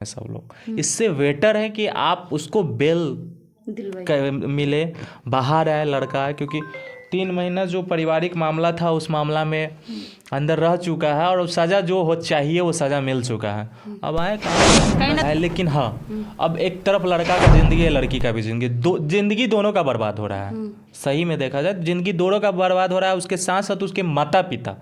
सब लोग। इससे बेटर है कि आप उसको बेल मिले, बाहर आए लड़का, क्योंकि 3 महीना जो पारिवारिक मामला था उस मामला में अंदर रह चुका है और सज़ा जो हो चाहिए वो सज़ा मिल चुका है। अब आए काम है, लेकिन हाँ, अब एक तरफ लड़का का ज़िंदगी है, लड़की का भी ज़िंदगी, ज़िंदगी दोनों का बर्बाद हो रहा है। सही में देखा जाए ज़िंदगी दोनों का बर्बाद हो रहा है। उसके साथ साथ उसके माता पिता,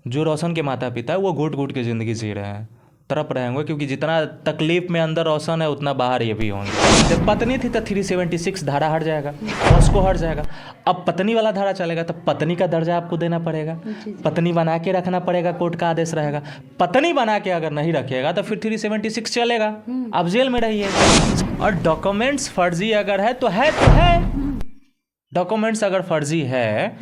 जो रोशन के माता पिता है, वो घुट घुट के ज़िंदगी जी रहे हैं, तड़प रहे होंगे, क्योंकि जितना तकलीफ में अंदर रोशन है उतना बाहर ये भी होंगे। जब पत्नी थी तो 376 धारा हट जाएगा, बॉस को हट जाएगा। अब पत्नी वाला धारा चलेगा तो पत्नी का दर्जा आपको देना पड़ेगा, पत्नी बना के रखना पड़ेगा, कोर्ट का आदेश रहेगा। पत्नी बना के अगर नहीं रखिएगा तो फिर 376 चलेगा, आप जेल में रहिए। और डॉक्यूमेंट्स फर्जी अगर है तो है डॉक्यूमेंट्स अगर फर्जी है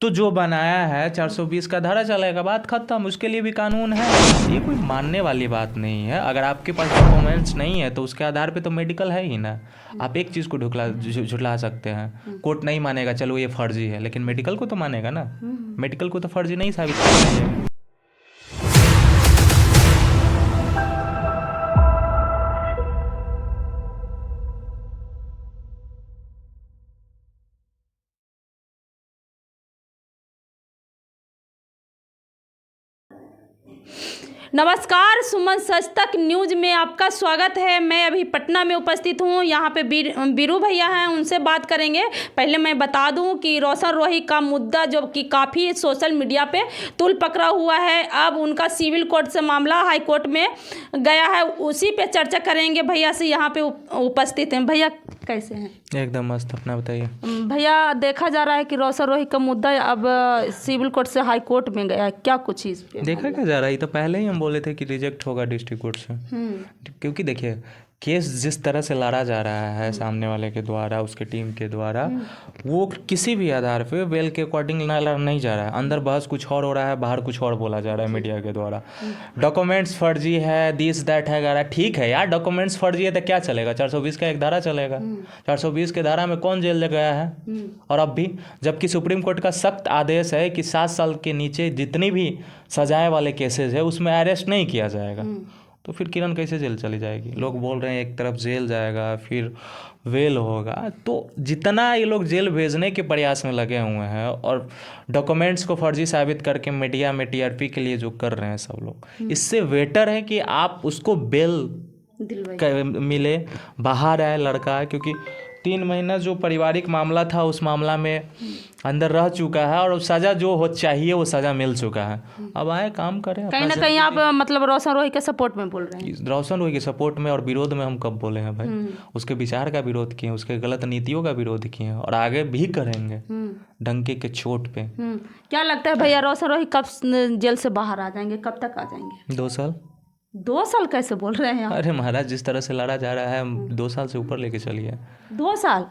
तो जो बनाया है 420 का धारा चलेगा, बात खत्म। उसके लिए भी कानून है, ये कोई मानने वाली बात नहीं है। अगर आपके पास डॉक्यूमेंट्स नहीं है तो उसके आधार पे तो मेडिकल है ही ना। आप एक चीज़ को झुठला सकते हैं, कोर्ट नहीं मानेगा, चलो ये फर्जी है, लेकिन मेडिकल को तो मानेगा ना। मेडिकल को तो फर्जी नहीं साबित कर रही है। नमस्कार, सुमन सच तक न्यूज में आपका स्वागत है। मैं अभी पटना में उपस्थित हूँ। यहाँ पे बीरू भैया हैं, उनसे बात करेंगे। पहले मैं बता दूँ कि रोशन रोही का मुद्दा जो कि काफ़ी सोशल मीडिया पे तूल पकड़ा हुआ है, अब उनका सिविल कोर्ट से मामला हाई कोर्ट में गया है, उसी पे चर्चा करेंगे। भैया से यहाँ पे उपस्थित हैं। भैया कैसे हैं? एकदम मस्त, अपना बताइए। भैया, देखा जा रहा है कि रोशन रोही का मुद्दा अब सिविल कोर्ट से हाई कोर्ट में गया है, क्या कुछ इस पे देखा क्या जा रहा है? तो पहले ही हम बोले थे कि रिजेक्ट होगा डिस्ट्रिक्ट कोर्ट से, क्योंकि देखिए केस जिस तरह से लड़ा जा रहा है सामने वाले के द्वारा, उसके टीम के द्वारा, वो किसी भी आधार पे बेल के अकॉर्डिंग नहीं जा रहा है। अंदर बहस कुछ और हो रहा है, बाहर कुछ और बोला जा रहा है मीडिया के द्वारा। डॉक्यूमेंट्स फर्जी है, दिस दैट है गारा। ठीक है यार, डॉक्यूमेंट्स फर्जी है तो क्या चलेगा? 420 का एक धारा चलेगा। 420 के धारा में कौन जेल गया है? और अब भी, जबकि सुप्रीम कोर्ट का सख्त आदेश है कि 7 साल के नीचे जितनी भी सजाए वाले केसेस है उसमें अरेस्ट नहीं किया जाएगा। तो फिर किरण कैसे जेल चली जाएगी? लोग बोल रहे हैं एक तरफ जेल जाएगा फिर वेल होगा। तो जितना ये लोग जेल भेजने के प्रयास में लगे हुए हैं और डॉक्यूमेंट्स को फर्जी साबित करके मीडिया में टीआरपी के लिए जो कर रहे हैं सब लोग, इससे बेटर है कि आप उसको बेल मिले, बाहर आए लड़का, क्योंकि 3 महीना जो पारिवारिक मामला था उस मामला में अंदर रह चुका है और सज़ा जो हो चाहिए वो सज़ा मिल चुका है। अब आए काम करें। कहीं ना कहीं आप मतलब रोशन रोही के सपोर्ट में बोल रहे हैं? रोशन रोही के सपोर्ट में और विरोध में हम कब बोले हैं भाई? उसके विचार का विरोध किए, उसके गलत नीतियों का विरोध किए और आगे भी करेंगे डंके के चोट पे। क्या लगता है भैया, रोशन रोही कब जेल से बाहर आ जाएंगे? कब तक आ जाएंगे? 2 साल। 2 साल कैसे बोल रहे हैं आप? अरे महाराज, जिस तरह से लड़ा जा रहा है 2 साल से ऊपर लेके चलिए। 2 साल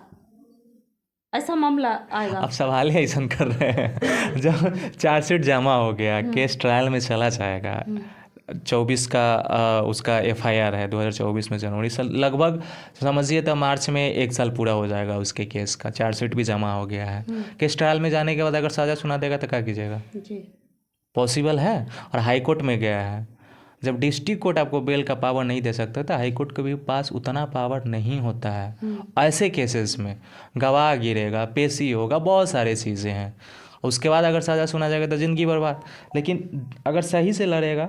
ऐसा मामला आएगा? अब सवाल ही ऐसा कर रहे हैं जब चार्जशीट जमा हो गया, केस ट्रायल में चला जाएगा। 24 का उसका एफआईआर है, 2024 में जनवरी से लगभग समझिए तो मार्च में 1 साल पूरा हो जाएगा उसके केस का। चार्जशीट भी जमा हो गया है। केस ट्रायल में जाने के बाद अगर सज़ा सुना देगा तो क्या कीजिएगा? पॉसिबल है। और हाई कोर्ट में गया है। जब डिस्ट्रिक्ट कोर्ट आपको बेल का पावर नहीं दे सकता तो हाई कोर्ट के भी पास उतना पावर नहीं होता है। ऐसे केसेस में गवाह गिरेगा, पेशी होगा, बहुत सारी चीज़ें हैं। उसके बाद अगर सज़ा सुना जाएगा तो ज़िंदगी बर्बाद। लेकिन अगर सही से लड़ेगा,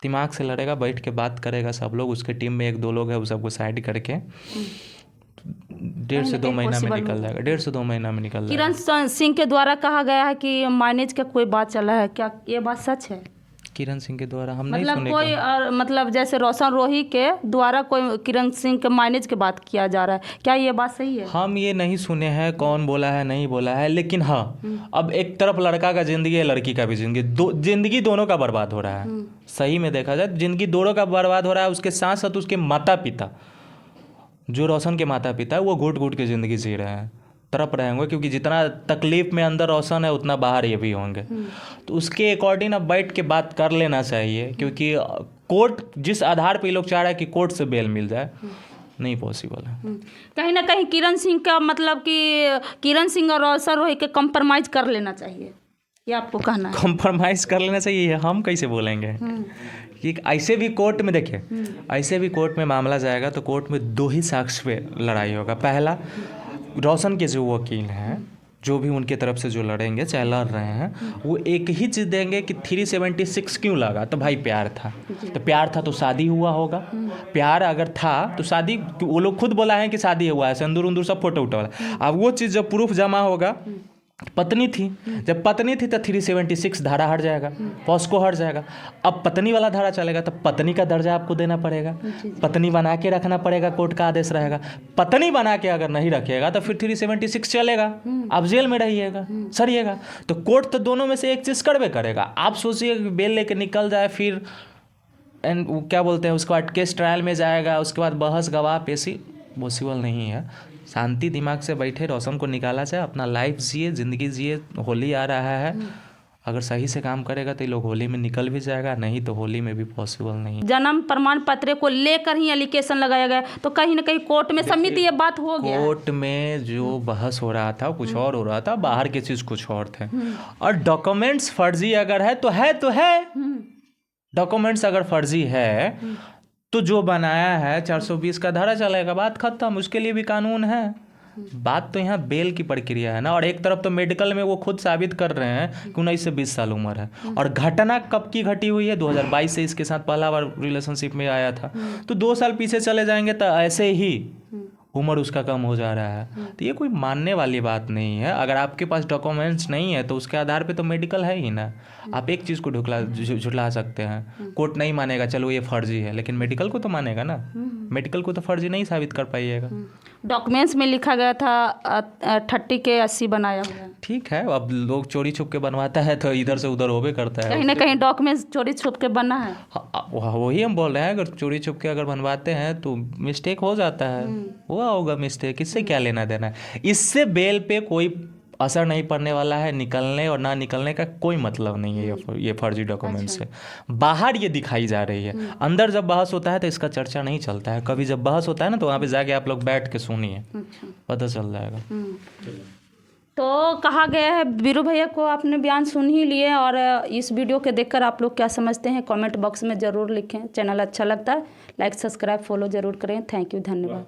दिमाग से लड़ेगा, बैठ के बात करेगा सब लोग, उसके टीम में 1-2 लोग हैं, वो सबको साइड करके 1.5 से 2 महीना में निकल जाएगा। 1.5 से 2 महीना में निकल जाएगा। किरण सिंह के द्वारा कहा गया है कि माइनेज का कोई बात चला है, क्या ये बात सच है? किरण सिंह के द्वारा हम मतलब नहीं सुने कोई मतलब जैसे रोशन रोही के द्वारा कोई किरण सिंह के माइनेज की बात किया जा रहा है, क्या ये बात सही है? हम ये नहीं सुने हैं कौन बोला है, नहीं बोला है, लेकिन हाँ, अब एक तरफ लड़का का ज़िंदगी है, लड़की का भी ज़िंदगी, ज़िंदगी दोनों का बर्बाद हो रहा है। सही में देखा जाए ज़िंदगी दोनों का बर्बाद हो रहा है। उसके साथ साथ उसके माता पिता, जो रोशन के माता पिता है, वो घुट घुट के ज़िंदगी जी रहे हैं, तड़प रहे होंगे, क्योंकि जितना तकलीफ में अंदर रोशन है उतना बाहर ये भी होंगे। तो उसके अकॉर्डिंग अब बैठ के बात कर लेना चाहिए, क्योंकि कोर्ट जिस आधार पे ये लोग चाह रहा है कि कोर्ट से बेल मिल जाए, नहीं पॉसिबल है। कहीं ना कहीं किरण सिंह का मतलब कि किरण सिंह और रोशन रोही के कंप्रोमाइज़ कर लेना चाहिए, ये आपको कहना है? कंप्रोमाइज़ कर लेना चाहिए, हम कैसे बोलेंगे? कि ऐसे भी कोर्ट में देखिए, ऐसे भी कोर्ट में मामला जाएगा तो कोर्ट में 2 ही साक्ष्य पे लड़ाई होगा। पहला, रोशन के जो वकील हैं, जो भी उनके तरफ से जो लड़ेंगे, चाहे लड़ रहे हैं, वो एक ही चीज़ देंगे कि 376 क्यों लगा। तो भाई प्यार था, तो प्यार था तो शादी हुआ होगा। प्यार अगर था तो शादी, वो लोग खुद बोला है कि शादी हुआ है, सिंदूर उंदूर सब फोटो उठा वाला। अब वो चीज़ जब प्रूफ जमा होगा, पत्नी थी, जब पत्नी थी तो 376 धारा हट जाएगा, पॉस्को हट जाएगा। अब पत्नी वाला धारा चलेगा तो पत्नी का दर्जा आपको देना पड़ेगा, पत्नी बना के रखना पड़ेगा, कोर्ट का आदेश रहेगा। पत्नी बना के अगर नहीं रखिएगा तो फिर 376 चलेगा, आप जेल में रहिएगा, सरिएगा। तो कोर्ट तो दोनों में से एक चीज़ करवे करेगा। आप सोचिए कि बेल लेके निकल जाए, फिर एंड वो क्या बोलते हैं, उसके बाद केस ट्रायल में जाएगा, उसके बाद बहस गवाह पेशी, पॉसिबल नहीं है। शांति दिमाग से बैठे, रोशन को निकाला जाए, अपना लाइफ जिए, ज़िंदगी जिए। होली आ रहा है, अगर सही से काम करेगा तो ये लोग होली में निकल भी जाएगा, नहीं तो होली में भी पॉसिबल नहीं। जन्म प्रमाण पत्र को लेकर ही एलिगेशन लगाया गया, तो कहीं ना कहीं कोर्ट में समिति ये बात हो गया। कोर्ट में जो बहस हो रहा था कुछ और हो रहा था, बाहर की चीज़ कुछ और थे। और डॉक्यूमेंट्स फर्जी अगर है तो है। डॉक्यूमेंट्स अगर फर्जी है तो जो बनाया है 420 का धारा चलेगा, बात खत्म। उसके लिए भी कानून है। बात तो यहाँ बेल की प्रक्रिया है ना। और एक तरफ तो मेडिकल में वो खुद साबित कर रहे हैं कि 19 से 20 साल उम्र है, और घटना कब की घटी हुई है, 2022 से इसके साथ पहला बार रिलेशनशिप में आया था। तो 2 साल पीछे चले जाएंगे तो ऐसे ही उम्र उसका कम हो जा रहा है। तो ये कोई मानने वाली बात नहीं है। अगर आपके पास डॉक्यूमेंट्स नहीं है तो उसके आधार पे तो मेडिकल है ही ना। आप एक चीज़ को झुठला सकते हैं, कोर्ट नहीं मानेगा, चलो ये फर्जी है, लेकिन मेडिकल को तो मानेगा ना। मेडिकल को तो फर्जी नहीं साबित कर पाइएगा। डॉक्यूमेंट्स में लिखा गया था 30 के 80 बनाया हुआ। ठीक है, अब लोग चोरी छुप के बनवाता है तो इधर से उधर होबे करता है। कहीं ना कहीं डॉक्यूमेंट्स चोरी छुप के बना है। वही हम बोल रहे हैं, अगर चोरी छुप के अगर बनवाते हैं तो मिस्टेक हो जाता है, हुआ होगा मिस्टेक, इससे क्या लेना देना है। इससे बेल पे कोई असर नहीं पड़ने वाला है। निकलने और ना निकलने का कोई मतलब नहीं है ये फर्जी डॉक्यूमेंट से। बाहर ये दिखाई जा रही है, अंदर जब बहस होता है तो इसका चर्चा नहीं चलता है। कभी जब बहस होता है ना तो वहाँ पे जाके आप लोग बैठ के सुनिए, पता चल जाएगा। तो कहा गया है, बीरू भैया को आपने बयान सुन ही लिए, और इस वीडियो के देखकर आप लोग क्या समझते हैं कमेंट बॉक्स में ज़रूर लिखें। चैनल अच्छा लगता है लाइक सब्सक्राइब फॉलो ज़रूर करें। थैंक यू, धन्यवाद।